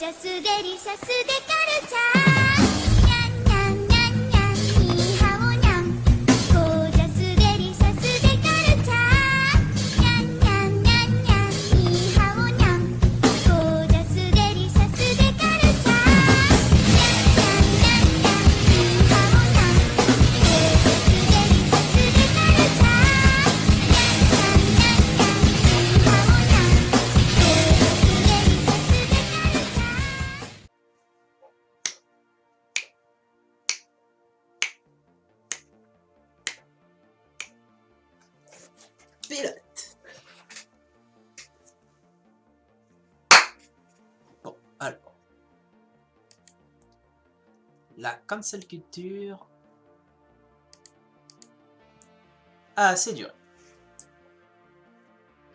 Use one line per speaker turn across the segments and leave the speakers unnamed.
ジャスデリシャスデカルチャーニャンニャンニャンニャンニーハオニャンゴージャスデリシャスデカルチャーニャンニャンニャンニャンニーハオニャンゴージャスデリシャスデカルチャーニャンニャンニャンニャンニーハオニャンゴージャスデリシャスデカルチャーニャンニャンニャンニャンニーハオニャンゴージャスデリシャスデカルチャー
Pilote. Bon, alors. La cancel culture a assez duré.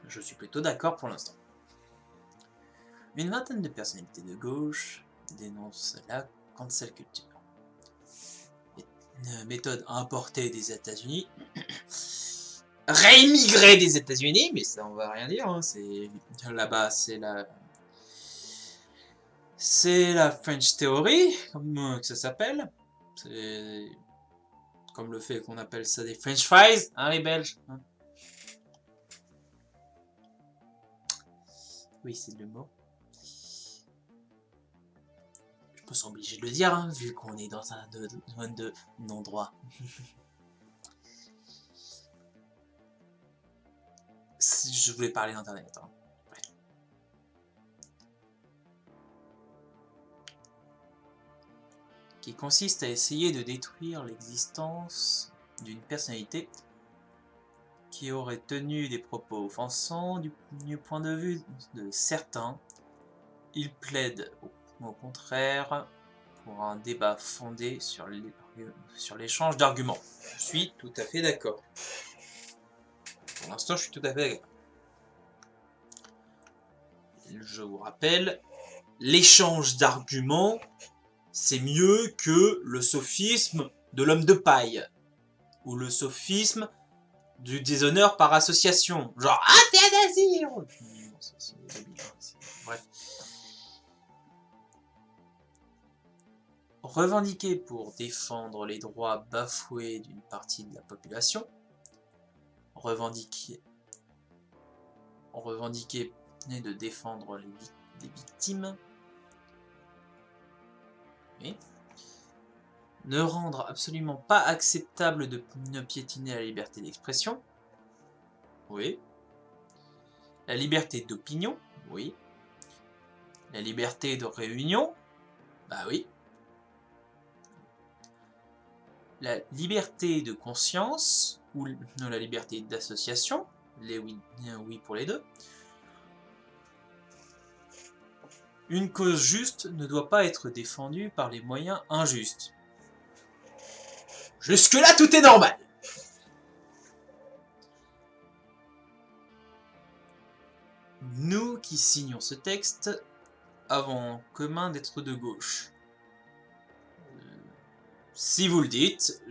Je suis plutôt d'accord pour l'instant. Une vingtaine de personnalités de gauche dénoncent la cancel culture. Une méthode importée des États-Unis, réimmigrée des États-Unis, mais ça on va rien dire, hein, c'est là-bas c'est la French Theory, comme que ça s'appelle. C'est comme le fait qu'on appelle ça des French fries, hein, les Belges. Hein. Oui, c'est le mot. Je me sens obligé de le dire, hein, vu qu'on est dans un domaine de non-droit. Je voulais parler d'Internet. Hein. Ouais. Qui consiste à essayer de détruire l'existence d'une personnalité qui aurait tenu des propos offensants du point de vue de certains. Il plaide au contraire pour un débat fondé sur l'échange d'arguments. Je suis tout à fait d'accord. Pour l'instant, je suis tout à fait d'accord. Je vous rappelle, l'échange d'arguments, c'est mieux que le sophisme de l'homme de paille. Ou le sophisme du déshonneur par association. Genre, ah, t'es un nazi! Bref. Revendiquer pour défendre les droits bafoués d'une partie de la population. Revendiquer de défendre les victimes. Oui. Ne rendre absolument pas acceptable de piétiner la liberté d'expression. Oui. La liberté d'opinion. Oui. La liberté de réunion. Bah oui. La liberté de conscience ou la liberté d'association. Les oui pour les deux. Une cause juste ne doit pas être défendue par les moyens injustes. Jusque-là, tout est normal. Nous qui signons ce texte avons en commun d'être de gauche. Si vous le dites,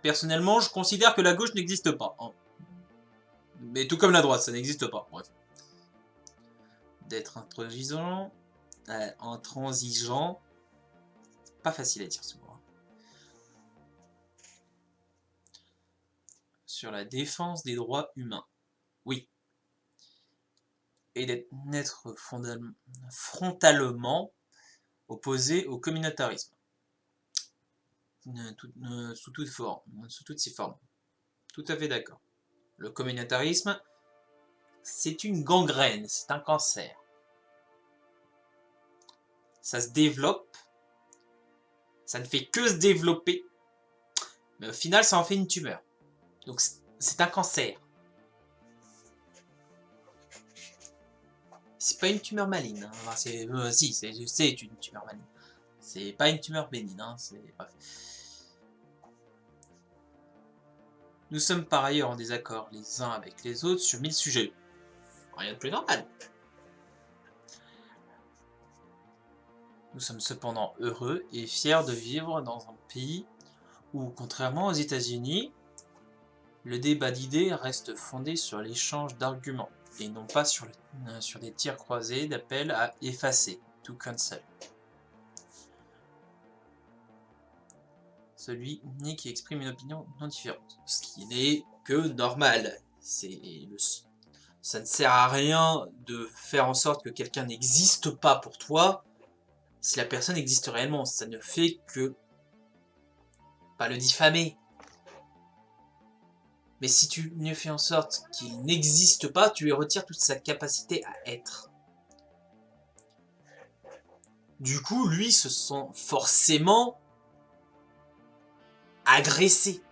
personnellement, je considère que la gauche n'existe pas. Hein. Mais tout comme la droite, ça n'existe pas. Bref. D'être intransigeant, pas facile à dire ce mot. Hein. Sur la défense des droits humains. Oui. Et d'être frontalement opposé au communautarisme. Sous toutes ses formes. Tout à fait d'accord. Le communautarisme, c'est une gangrène, c'est un cancer. Ça se développe, ça ne fait que se développer, mais au final, ça en fait une tumeur. Donc, c'est un cancer. C'est pas une tumeur maligne. Hein. Enfin, si, c'est une tumeur maligne. C'est pas une tumeur bénigne. Hein. Bref. Nous sommes par ailleurs en désaccord les uns avec les autres sur 1000 sujets. Rien de plus normal. Nous sommes cependant heureux et fiers de vivre dans un pays où, contrairement aux États-Unis, le débat d'idées reste fondé sur l'échange d'arguments et non pas sur des tirs croisés d'appel à effacer. to cancel. Celui qui exprime une opinion non différente. Ce qui n'est que normal. Ça ne sert à rien de faire en sorte que quelqu'un n'existe pas pour toi si la personne existe réellement. Ça ne fait que pas le diffamer. Mais si tu ne fais en sorte qu'il n'existe pas, tu lui retires toute sa capacité à être. Du coup, lui se sent forcément agressé.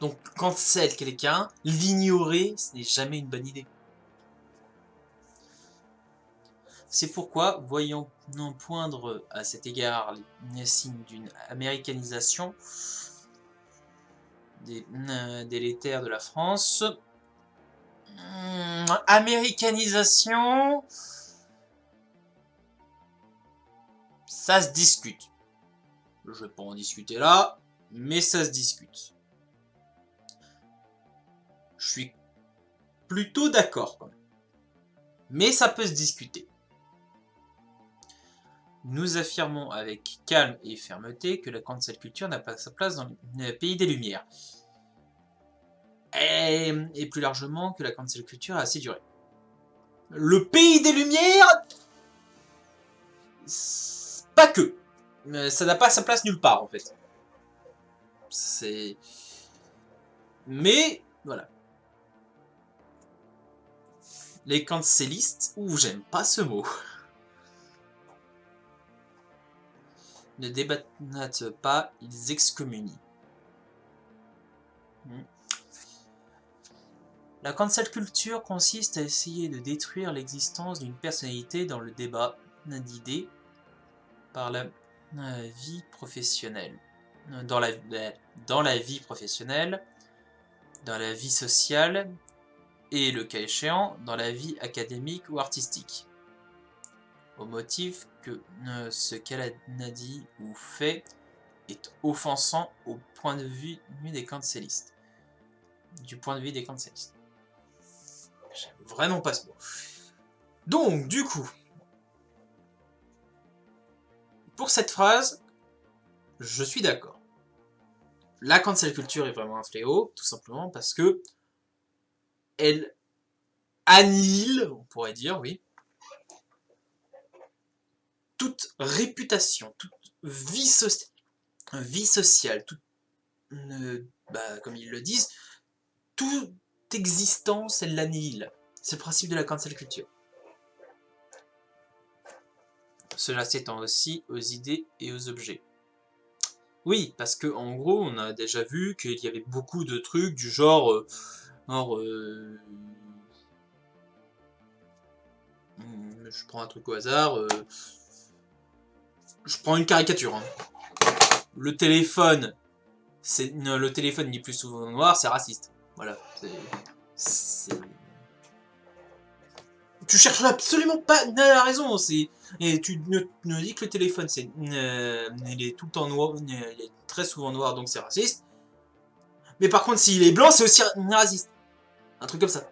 Donc, cancel quelqu'un, l'ignorer, ce n'est jamais une bonne idée. C'est pourquoi, voyant poindre à cet égard les signes d'une américanisation délétère de la France, américanisation, ça se discute. Je vais pas en discuter là, mais ça se discute. Je suis plutôt d'accord quand même. Mais ça peut se discuter. Nous affirmons avec calme et fermeté que la cancel culture n'a pas sa place dans le pays des Lumières. Et plus largement que la cancel culture a assez duré. Le pays des Lumières, pas que. Ça n'a pas sa place nulle part en fait. Mais voilà. Les cancellistes, j'aime pas ce mot. Ne débattent pas, ils excommunient. La cancel culture consiste à essayer de détruire l'existence d'une personnalité dans le débat d'idées par la vie professionnelle. Dans la vie professionnelle, dans la vie sociale et, le cas échéant, dans la vie académique ou artistique. Au motif que ce qu'elle a dit ou fait est offensant au point de vue des cancellistes. Du point de vue des cancellistes. J'aime vraiment pas ce mot. Donc, du coup, pour cette phrase, je suis d'accord. La cancel culture est vraiment un fléau, tout simplement parce que elle annihile, on pourrait dire, oui, toute réputation, toute vie sociale, toute, comme ils le disent, toute existence, elle l'annihile. C'est le principe de la cancel culture. Cela s'étend aussi aux idées et aux objets. Oui, parce que en gros, on a déjà vu qu'il y avait beaucoup de trucs du genre... je prends un truc au hasard... je prends une caricature. Hein. Le téléphone il est plus souvent noir, c'est raciste. Voilà. Tu cherches absolument pas la raison. Et tu ne dis que le téléphone, il est tout le temps noir, il est très souvent noir, donc c'est raciste. Mais par contre, s'il est blanc, c'est aussi raciste. Un truc comme ça.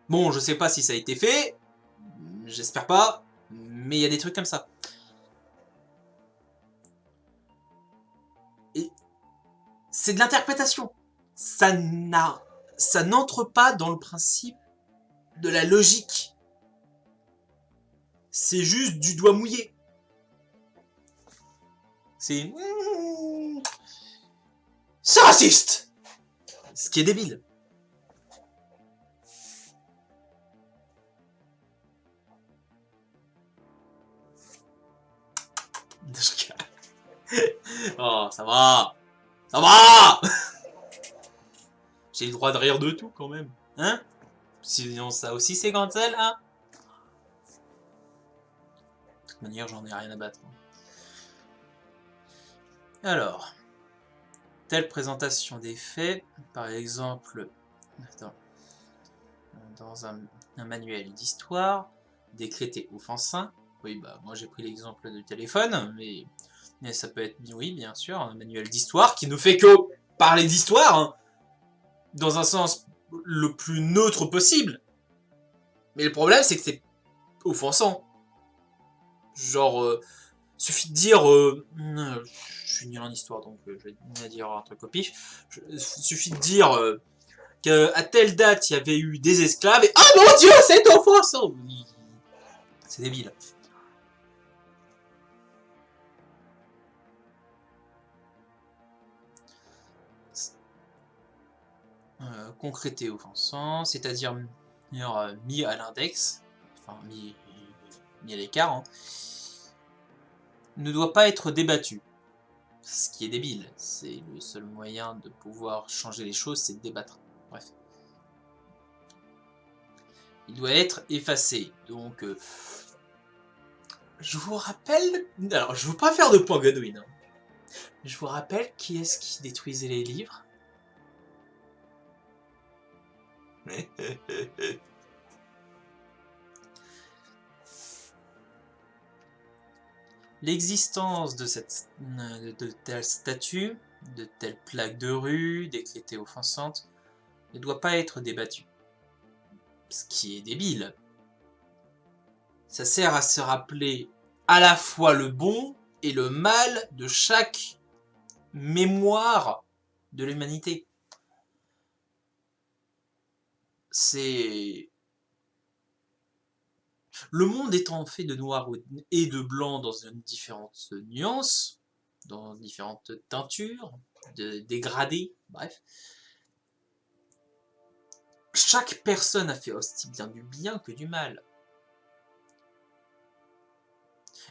Bon, je sais pas si ça a été fait. J'espère pas. Mais il y a des trucs comme ça. Et c'est de l'interprétation. Ça n'entre pas dans le principe de la logique. C'est juste du doigt mouillé. C'est raciste. Ce qui est débile. Oh, ça va. Ça va. J'ai le droit de rire de tout quand même. Hein? Sinon ça aussi c'est cancel, hein? De toute manière, j'en ai rien à battre. Alors, telle présentation des faits, par exemple, dans un manuel d'histoire, décrété offensant. Oui, bah moi j'ai pris l'exemple du téléphone, mais ça peut être, oui, bien sûr, un manuel d'histoire qui ne fait que parler d'histoire, hein, dans un sens le plus neutre possible. Mais le problème, c'est que c'est offensant. Genre, suffit de dire... je suis nul en histoire, donc je vais dire un truc au pif. Suffit de dire qu'à telle date, il y avait eu des esclaves, et... Oh mon Dieu, c'est offensant! C'est débile. Concrété offensant, c'est-à-dire mis à l'index, enfin mis à l'écart, hein, ne doit pas être débattu. Ce qui est débile, c'est le seul moyen de pouvoir changer les choses, c'est de débattre. Bref. Il doit être effacé, donc... je vous rappelle... Alors, je ne veux pas faire de point Godwin, hein. Je vous rappelle qui est-ce qui détruisait les livres. L'existence de telle statue, de telle plaque de rue, décrétée offensante, ne doit pas être débattue. Ce qui est débile. Ça sert à se rappeler à la fois le bon et le mal de chaque mémoire de l'humanité. C'est... Le monde étant fait de noir et de blanc dans différentes nuances, dans différentes teintures, de dégradés, bref. Chaque personne a fait aussi bien du bien que du mal.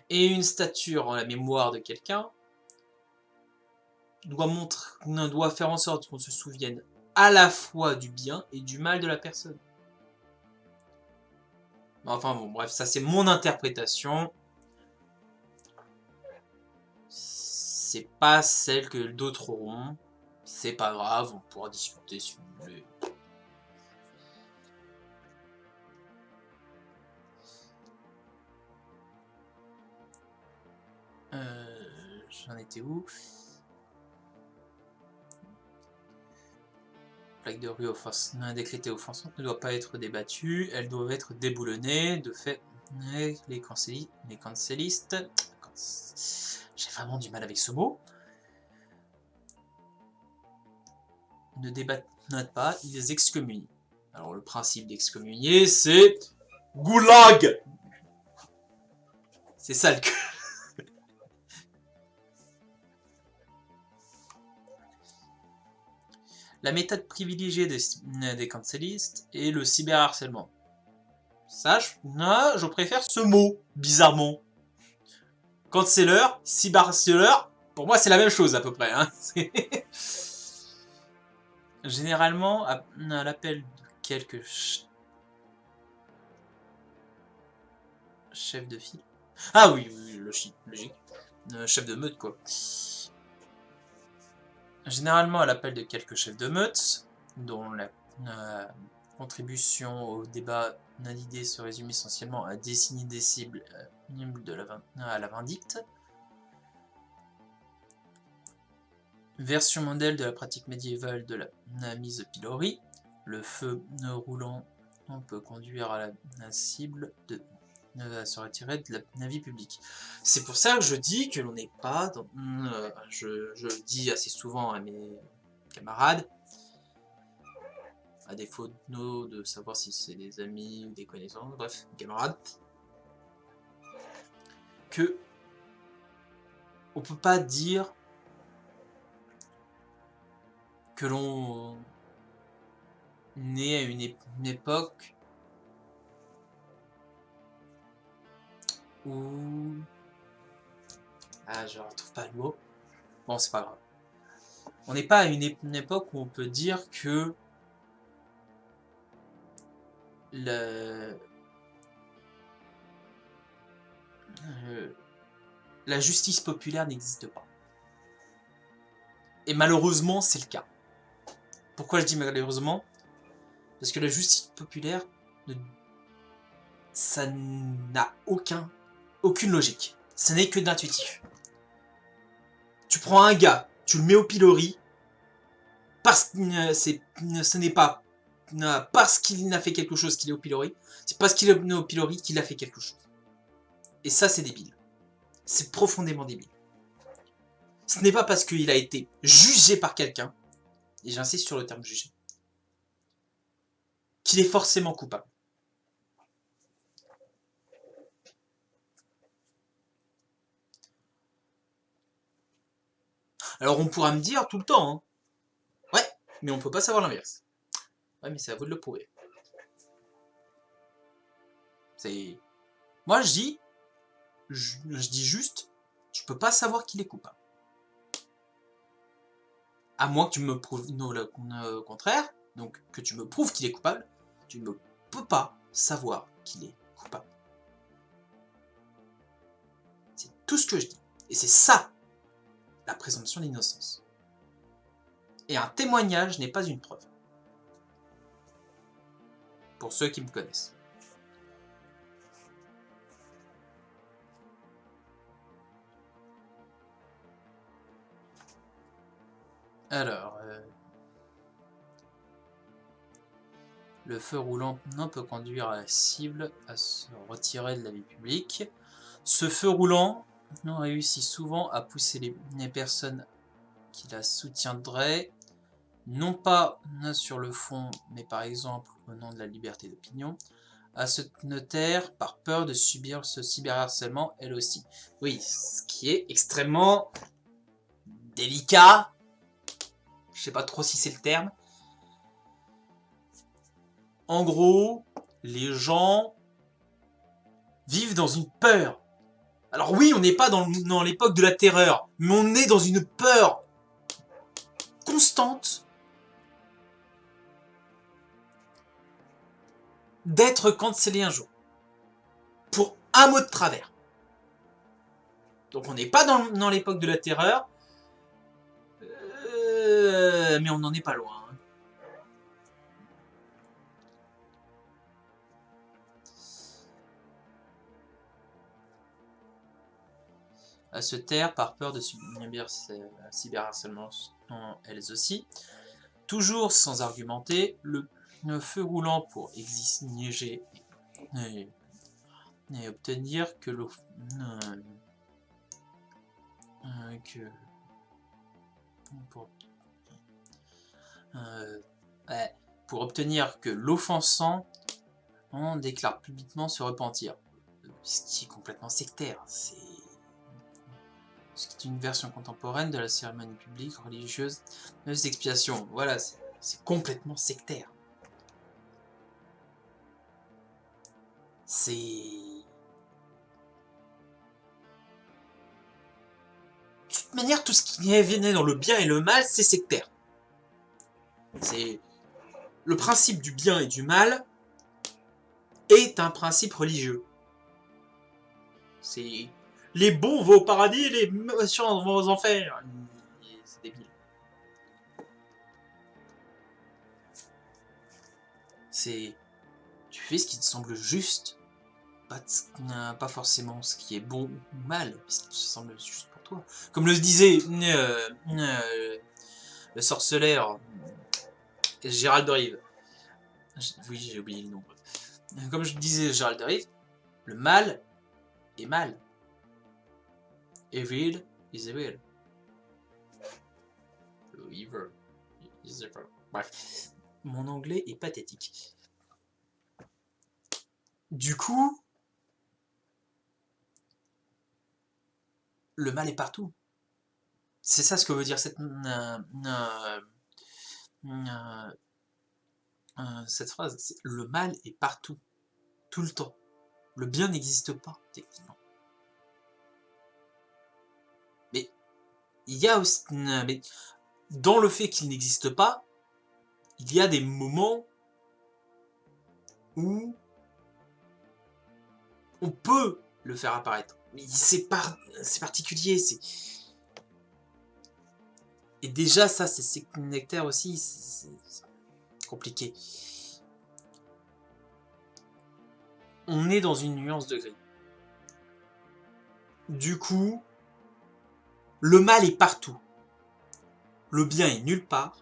Et une statue en la mémoire de quelqu'un doit faire en sorte qu'on se souvienne à la fois du bien et du mal de la personne. Enfin bon, bref, ça c'est mon interprétation. C'est pas celle que d'autres auront. C'est pas grave, on pourra discuter si vous voulez. J'en étais où? Plaque de rue décrétée offensante ne doit pas être débattue, elles doivent être déboulonnées. De fait, les cancellistes, j'ai vraiment du mal avec ce mot, ne débattent pas, ils les excommunient. Alors le principe d'excommunier, c'est goulag. C'est ça le cul. La méthode privilégiée des cancellistes est le cyberharcèlement. Ça, je préfère ce mot, bizarrement. Canceller, cyberharceleur, pour moi c'est la même chose à peu près. Hein. Généralement, à l'appel de quelques chefs de file. Ah oui, logique. Chef de meute, quoi. Généralement, à l'appel de quelques chefs de meute, dont la contribution au débat d'idées se résume essentiellement à désigner des cibles à la vindicte. Version modèle de la pratique médiévale de la mise au pilori. Le feu roulant peut conduire à la cible à se retirer de la vie publique. C'est pour ça que je dis que l'on n'est pas dans... je le dis assez souvent à mes camarades, à défaut de savoir si c'est des amis ou des connaissances, bref, camarades, que on peut pas dire que l'on est à une époque où... Ah, je retrouve pas le mot. Bon, c'est pas grave. On n'est pas à une époque où on peut dire que la justice populaire n'existe pas. Et malheureusement, c'est le cas. Pourquoi je dis malheureusement? Parce que la justice populaire, ça n'a aucune logique. Ce n'est que de l'intuitif. Tu prends un gars, tu le mets au pilori, parce que ce n'est pas parce qu'il n'a fait quelque chose qu'il est au pilori. C'est parce qu'il est au pilori qu'il a fait quelque chose. Et ça, c'est débile. C'est profondément débile. Ce n'est pas parce qu'il a été jugé par quelqu'un, et j'insiste sur le terme jugé, qu'il est forcément coupable. Alors on pourra me dire tout le temps, hein, ouais, mais on peut pas savoir l'inverse. Ouais, mais c'est à vous de le prouver. C'est... Moi je dis juste, tu peux pas savoir qu'il est coupable. À moins que tu me prouves le contraire, donc que tu me prouves qu'il est coupable, tu ne peux pas savoir qu'il est coupable. C'est tout ce que je dis. Et c'est ça, la présomption d'innocence. Et un témoignage n'est pas une preuve. Pour ceux qui me connaissent. Alors, le feu roulant peut conduire la cible à se retirer de la vie publique. Ce feu roulant réussit souvent à pousser les personnes qui la soutiendraient, non pas sur le fond, mais par exemple au nom de la liberté d'opinion, à se taire par peur de subir ce cyberharcèlement elle aussi. Oui, ce qui est extrêmement délicat. Je sais pas trop si c'est le terme. En gros, les gens vivent dans une peur. Alors oui, on n'est pas dans l'époque de la terreur, mais on est dans une peur constante d'être cancellé un jour. Pour un mot de travers. Donc on n'est pas dans l'époque de la terreur, mais on n'en est pas loin. À se taire par peur de subir cyberharcèlement elles aussi. Toujours sans argumenter, le feu roulant pour exiger et obtenir que pour obtenir que l'offensant déclare publiquement se repentir. Ce qui est complètement sectaire. Ce qui est une version contemporaine de la cérémonie publique religieuse d'expiation. Voilà, c'est complètement sectaire. C'est... De toute manière, tout ce qui est venu dans le bien et le mal, c'est sectaire. C'est... Le principe du bien et du mal est un principe religieux. C'est... Les bons vont au paradis, les méchants vont aux enfers. C'est débile. C'est... Tu fais ce qui te semble juste, pas forcément ce qui est bon ou mal, ce qui te semble juste pour toi. Comme le disait le sorceleur Gérald de Rive. Oui, j'ai oublié le nom. Comme je disais Gérald de Rive, le mal est mal. Evil is evil. Evil is evil. Bref, mon anglais est pathétique. Du coup, le mal est partout. C'est ça ce que veut dire cette phrase. Le mal est partout, tout le temps. Le bien n'existe pas, techniquement. Mais il y a aussi, mais dans le fait qu'il n'existe pas, il y a des moments où on peut le faire apparaître. Mais c'est particulier. Et déjà, ça, c'est sectaire aussi. C'est compliqué. On est dans une nuance de gris. Du coup, le mal est partout. Le bien est nulle part.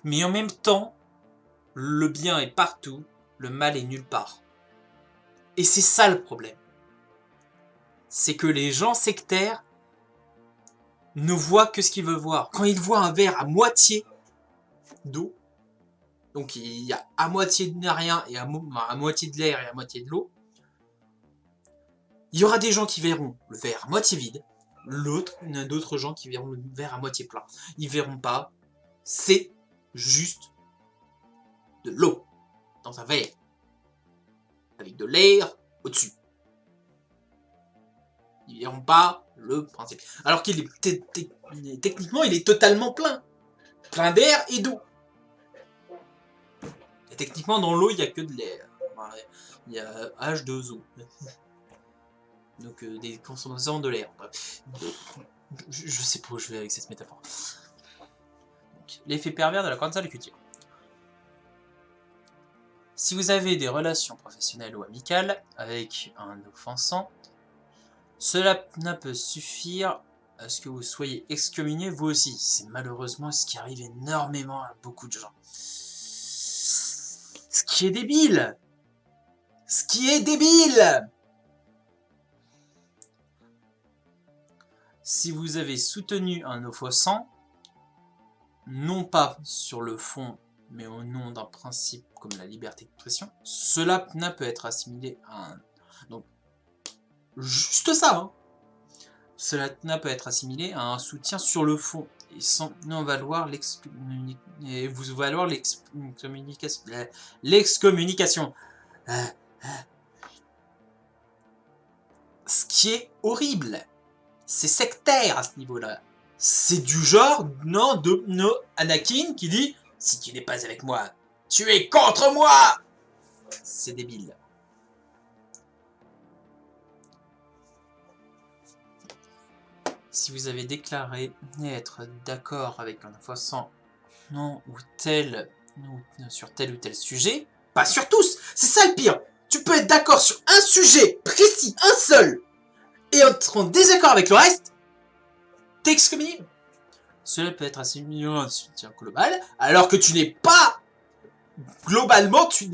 Mais en même temps, Le bien est partout, le mal est nulle part. Et c'est ça le problème. C'est que les gens sectaires ne voient que ce qu'ils veulent voir. Quand ils voient un verre à moitié d'eau, donc il y a à moitié de rien et à moitié de l'air et à moitié de l'eau, il y aura des gens qui verront le verre à moitié vide, il y en a d'autres gens qui verront le verre à moitié plein. Ils verront pas, c'est juste de l'eau dans un verre, avec de l'air au-dessus. Ils verront pas le principe. Alors qu'il est techniquement, il est totalement plein d'air et d'eau. Et techniquement, dans l'eau, il n'y a que de l'air. Il y a H2O. Donc des consommations de l'air. Je sais pas où je vais avec cette métaphore. L'effet pervers de la cancel culture. Si vous avez des relations professionnelles ou amicales avec un offensant, cela ne peut suffire à ce que vous soyez excommunié vous aussi. C'est malheureusement ce qui arrive énormément à beaucoup de gens. Ce qui est débile. Ce qui est débile. Si vous avez soutenu un offensant, non pas sur le fond, mais au nom d'un principe comme la liberté d'expression, cela ne peut être assimilé à un... Donc, juste ça, hein. Cela ne peut être assimilé à un soutien sur le fond, et sans non valoir l'excommunication. Ce qui est horrible. C'est sectaire à ce niveau-là. C'est du genre, non, Anakin qui dit « Si tu n'es pas avec moi, tu es contre moi !» C'est débile. Si vous avez déclaré être d'accord avec un offensant non ou sur tel ou tel sujet, pas sur tous, c'est ça le pire. Tu peux être d'accord sur un sujet précis, un seul, et être en désaccord avec le reste, t'es excommunié. Cela peut être assimilé à un soutien global, alors que tu n'es pas globalement, tu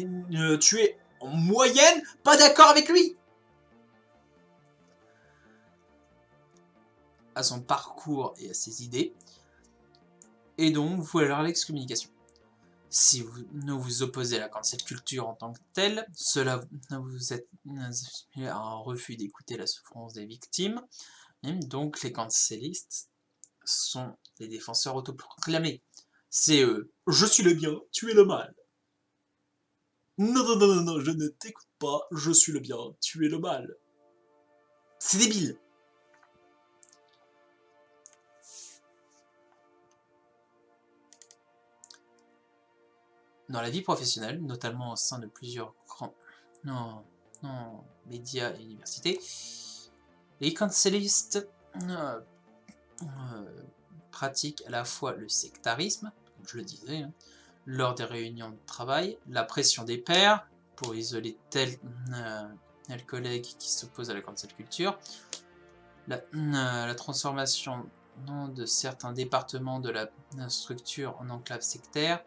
es en moyenne pas d'accord avec lui. À son parcours et à ses idées, et donc vous allez avoir l'excommunication. Si vous ne vous opposez à la cancel culture en tant que telle, cela vous êtes à un refus d'écouter la souffrance des victimes, et donc les cancellistes sont les défenseurs autoproclamés. C'est eux. Je suis le bien, tu es le mal. Non, je ne t'écoute pas, je suis le bien, tu es le mal. C'est débile. Dans la vie professionnelle, notamment au sein de plusieurs grands médias et universités, les cancellistes pratiquent à la fois le sectarisme, comme je le disais, hein, lors des réunions de travail, la pression des pairs pour isoler tel collègue qui s'oppose à la cancel culture, la transformation de certains départements de la structure en enclave sectaire,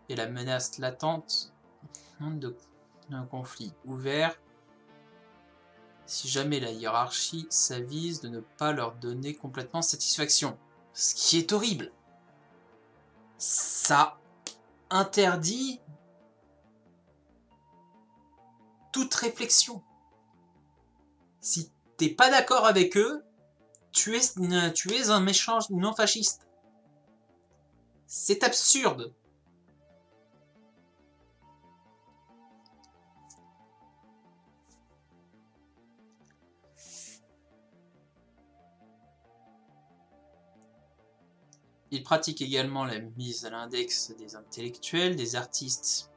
et la menace latente d'un conflit ouvert si jamais la hiérarchie s'avise de ne pas leur donner complètement satisfaction. Ce qui est horrible. Ça interdit toute réflexion. Si t'es pas d'accord avec eux, tu es un méchant non fasciste. C'est absurde. Il pratique également la mise à l'index des intellectuels, des artistes,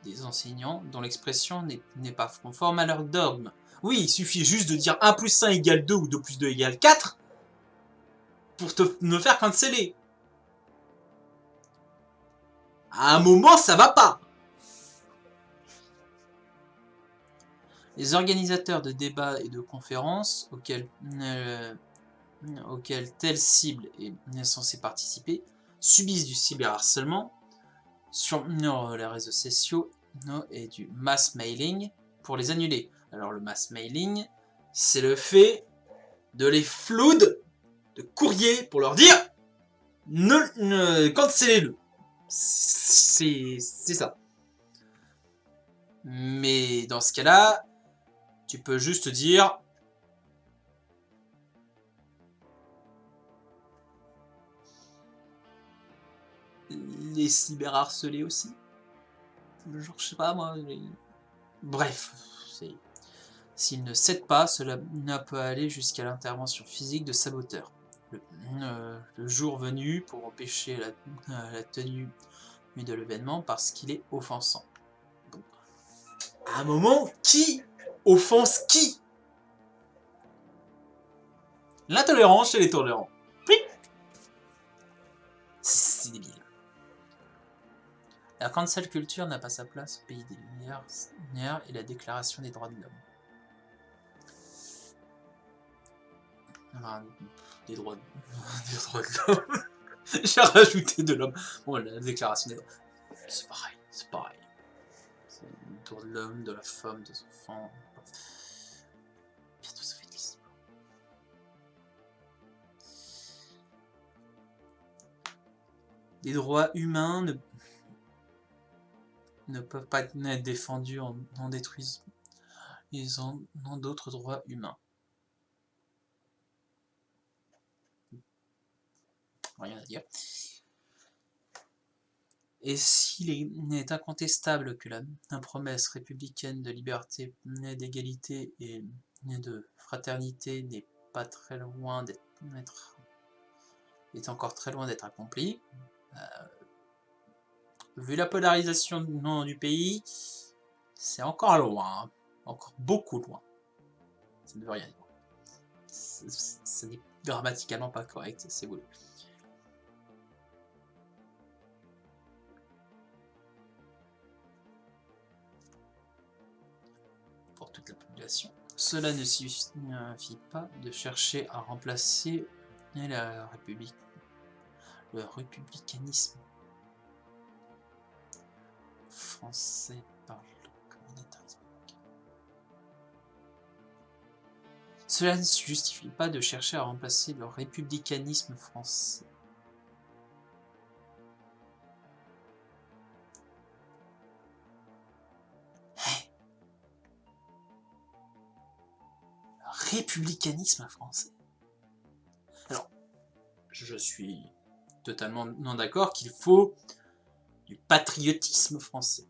des enseignants, dont l'expression n'est pas conforme à leur dogme. Oui, il suffit juste de dire 1 plus 1 égale 2 ou 2 plus 2 égale 4 pour me faire canceller. À un moment, ça va pas. Les organisateurs de débats et de conférences auxquels telle cible est censée participer subissent du cyberharcèlement sur les réseaux sociaux et du mass mailing pour les annuler. Alors le mass mailing, c'est le fait de les flood de courrier pour leur dire cancellez-le. C'est ça. Mais dans ce cas-là, tu peux juste dire les cyberharcelés aussi. Genre, je sais pas moi. Bref, s'ils ne cèdent pas, cela peut aller jusqu'à l'intervention physique de saboteurs. Le jour venu pour empêcher la tenue de l'événement parce qu'il est offensant. Bon. À un moment, qui offense qui? L'intolérance chez les tolérants. C'est débile. La cancel culture n'a pas sa place au pays des Lumières et la déclaration des droits de l'homme. Enfin, des droits de l'homme. J'ai rajouté de l'homme. Bon, la déclaration des droits. C'est pareil, c'est pareil. C'est le droit de l'homme, de la femme, des enfants. Bientôt ça fait 10. Les droits humains ne peuvent pas être défendus en détruisant. Ils ont d'autres droits humains. Rien à dire. Et s'il est incontestable que la promesse républicaine de liberté, d'égalité et de fraternité n'est pas très loin est encore très loin d'être accomplie, vu la polarisation du pays, c'est encore loin, encore beaucoup loin. Ça ne veut rien dire. Ce n'est grammaticalement pas correct, c'est voulu. Pour toute la population. Cela ne suffit pas de chercher à remplacer la République, le républicanisme français par le communautarisme. Cela ne justifie pas de chercher à remplacer le républicanisme français. Républicanisme français. Alors, je suis totalement non d'accord qu'il faut du patriotisme français.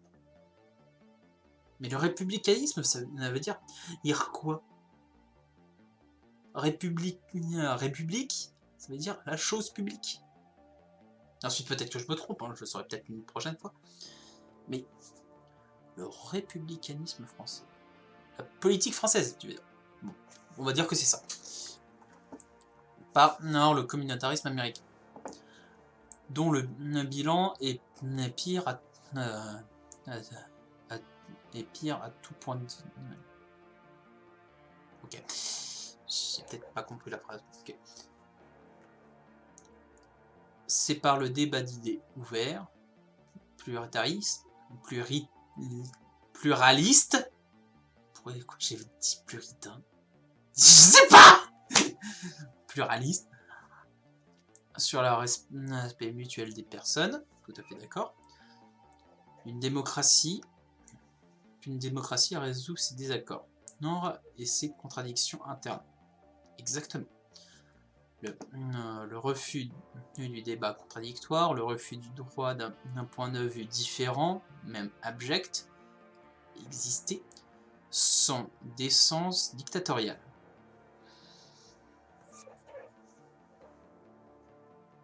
Mais le républicanisme, ça veut dire quoi? République, ça veut dire la chose publique. Ensuite, peut-être que je me trompe, je le saurai peut-être une prochaine fois. Mais le républicanisme français, la politique française, tu veux dire. Bon, on va dire que c'est ça. Pas le communautarisme américain, dont le bilan est pire à tout point de vue. Ok. J'ai peut-être pas compris la phrase. Okay. C'est par le débat d'idées ouvert, pluraliste. Pourquoi j'ai dit pluritain? Je sais pas. Pluraliste. Sur le respect mutuel des personnes, tout à fait d'accord. Une démocratie résout ses désaccords et ses contradictions internes. Exactement. Le refus du débat contradictoire, le refus du droit d'un point de vue différent, même abject, exister sans décence dictatoriale.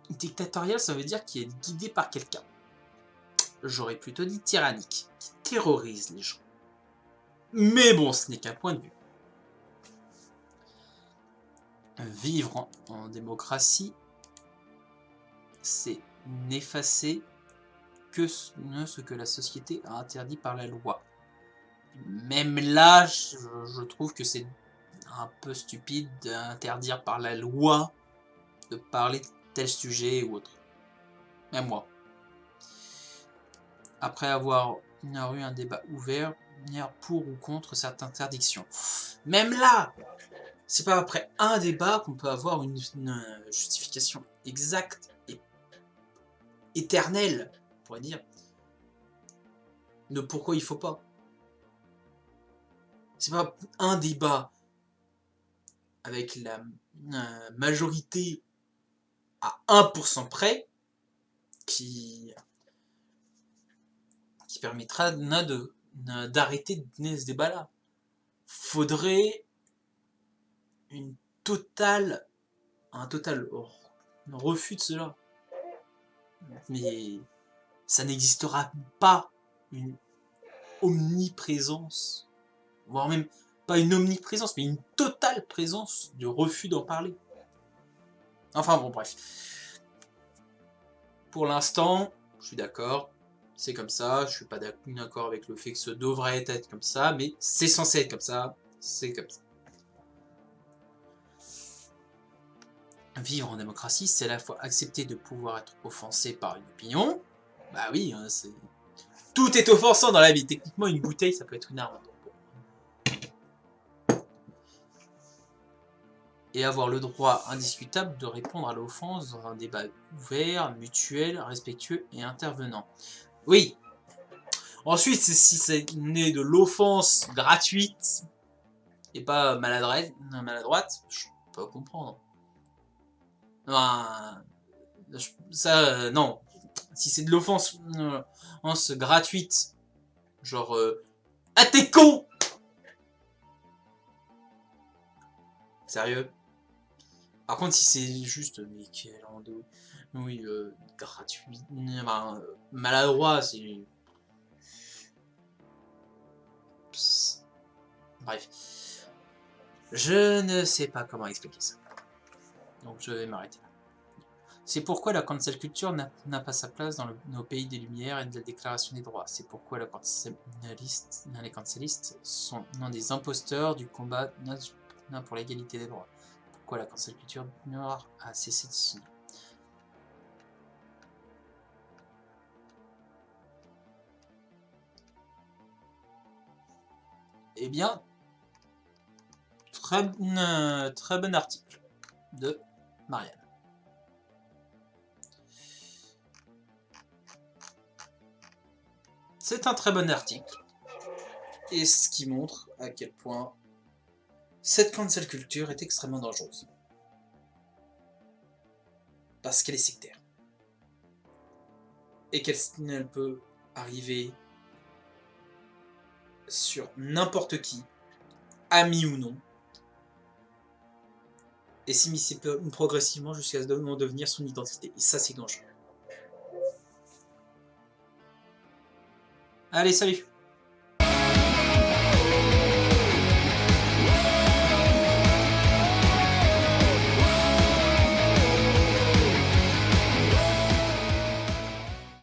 Dictatorial, ça veut dire qu'il est guidé par quelqu'un. J'aurais plutôt dit tyrannique, qui terrorise les gens. Mais bon, ce n'est qu'un point de vue. Vivre en démocratie, c'est n'effacer que ce que la société a interdit par la loi. Même là, je trouve que c'est un peu stupide d'interdire par la loi de parler de tel sujet ou autre. Même moi. après avoir eu un débat ouvert pour ou contre cette interdiction. Même là, c'est pas après un débat qu'on peut avoir une justification exacte et éternelle, on pourrait dire, de pourquoi il faut pas. C'est pas un débat avec la majorité à 1% près qui permettra d'arrêter de donner ce débat-là. Faudrait un total refus de cela. Mais ça n'existera pas une omniprésence, voire même pas une omniprésence, mais une totale présence de refus d'en parler. Enfin bon, bref. Pour l'instant, je suis d'accord, c'est comme ça, je suis pas d'accord avec le fait que ça devrait être comme ça, mais c'est censé être comme ça, c'est comme ça. Vivre en démocratie, c'est à la fois accepter de pouvoir être offensé par une opinion, bah oui, hein, c'est... Tout est offensant dans la vie, techniquement une bouteille ça peut être une arme. Et avoir le droit indiscutable de répondre à l'offense dans un débat ouvert, mutuel, respectueux et intervenant. Oui. Ensuite, si c'est né de l'offense gratuite et pas maladroite, je peux comprendre. Enfin, ça, non. Si c'est de l'offense gratuite, genre ah t'es con. Sérieux. Par contre, si c'est juste mais quel endo, oui, gratuit, enfin, maladroit, c'est... Psst. Bref. Je ne sais pas comment expliquer ça. Donc je vais m'arrêter là. C'est pourquoi la cancel culture n'a pas sa place dans nos pays des Lumières et de la Déclaration des droits. C'est pourquoi les cancelistes sont non des imposteurs du combat pour l'égalité des droits. Pourquoi la cancel culture noire a cessé de signer. Eh bien, très bon article de Marianne. C'est un très bon article, et ce qui montre à quel point cette cancel culture est extrêmement dangereuse. Parce qu'elle est sectaire. Et qu'elle peut arriver sur n'importe qui, ami ou non, et s'immiscer progressivement jusqu'à devenir son identité. Et ça, c'est dangereux. Allez, salut!